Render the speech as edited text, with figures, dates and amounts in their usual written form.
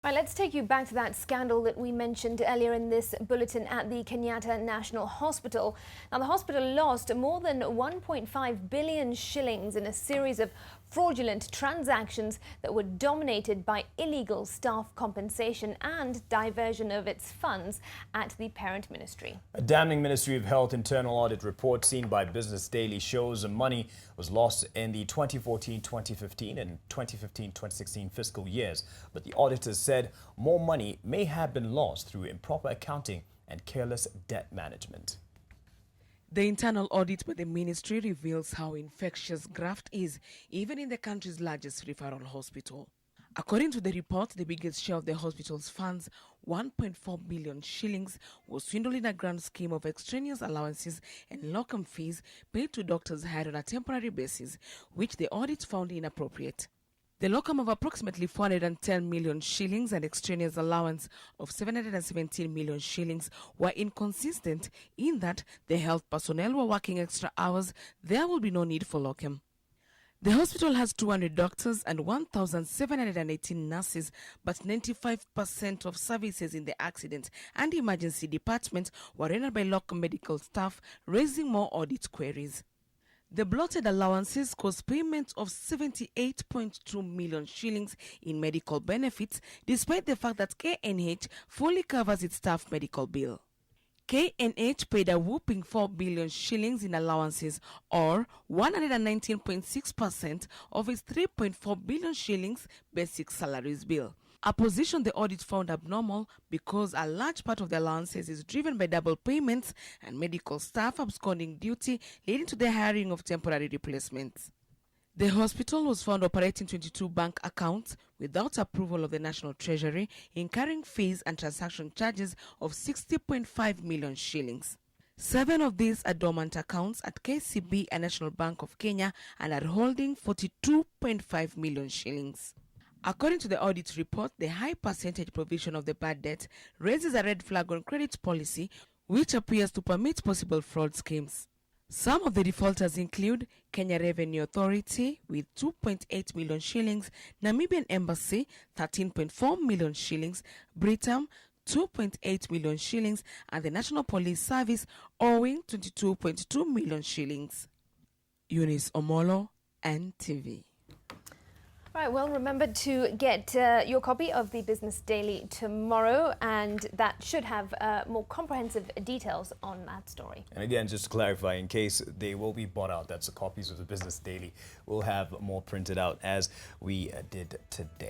Right, let's take you back to that scandal that we mentioned earlier in this bulletin at the Kenyatta National Hospital. Now, the hospital lost more than 1.5 billion shillings in a series of fraudulent transactions that were dominated by illegal staff compensation and diversion of its funds at the parent ministry. A damning Ministry of Health internal audit report seen by Business Daily shows money was lost in the 2014-2015 and 2015-2016 fiscal years, but the auditors said more money may have been lost through improper accounting and careless debt management. The internal audit by the ministry reveals how infectious graft is, even in the country's largest referral hospital. According to the report, the biggest share of the hospital's funds, 1.4 billion shillings, was swindled in a grand scheme of extraneous allowances and locum fees paid to doctors hired on a temporary basis, which the audit found inappropriate. The locum of approximately 410 million shillings and extraneous allowance of 717 million shillings were inconsistent in that the health personnel were working extra hours. There will be no need for locum. The hospital has 200 doctors and 1,718 nurses, but 95% of services in the accident and emergency department were rendered by locum medical staff, raising more audit queries. The bloated allowances caused payment of 78.2 million shillings in medical benefits, despite the fact that KNH fully covers its staff medical bill. KNH paid a whopping 4 billion shillings in allowances, or 119.6% of its 3.4 billion shillings basic salaries bill. A position the audit found abnormal because a large part of the allowances is driven by double payments and medical staff absconding duty, leading to the hiring of temporary replacements. The hospital was found operating 22 bank accounts without approval of the National Treasury, incurring fees and transaction charges of 60.5 million shillings. 7 of these are dormant accounts at KCB and National Bank of Kenya and are holding 42.5 million shillings. According to the audit report, the high percentage provision of the bad debt raises a red flag on credit policy, which appears to permit possible fraud schemes. Some of the defaulters include Kenya Revenue Authority with 2.8 million shillings, Namibian Embassy 13.4 million shillings, Britam 2.8 million shillings, and the National Police Service owing 22.2 million shillings. Eunice Omolo, NTV. Right, well, remember to get your copy of the Business Daily tomorrow, and that should have more comprehensive details on that story. And again, just to clarify, in case they will be bought out, that's the copies of the Business Daily. We'll have more printed out as we did today.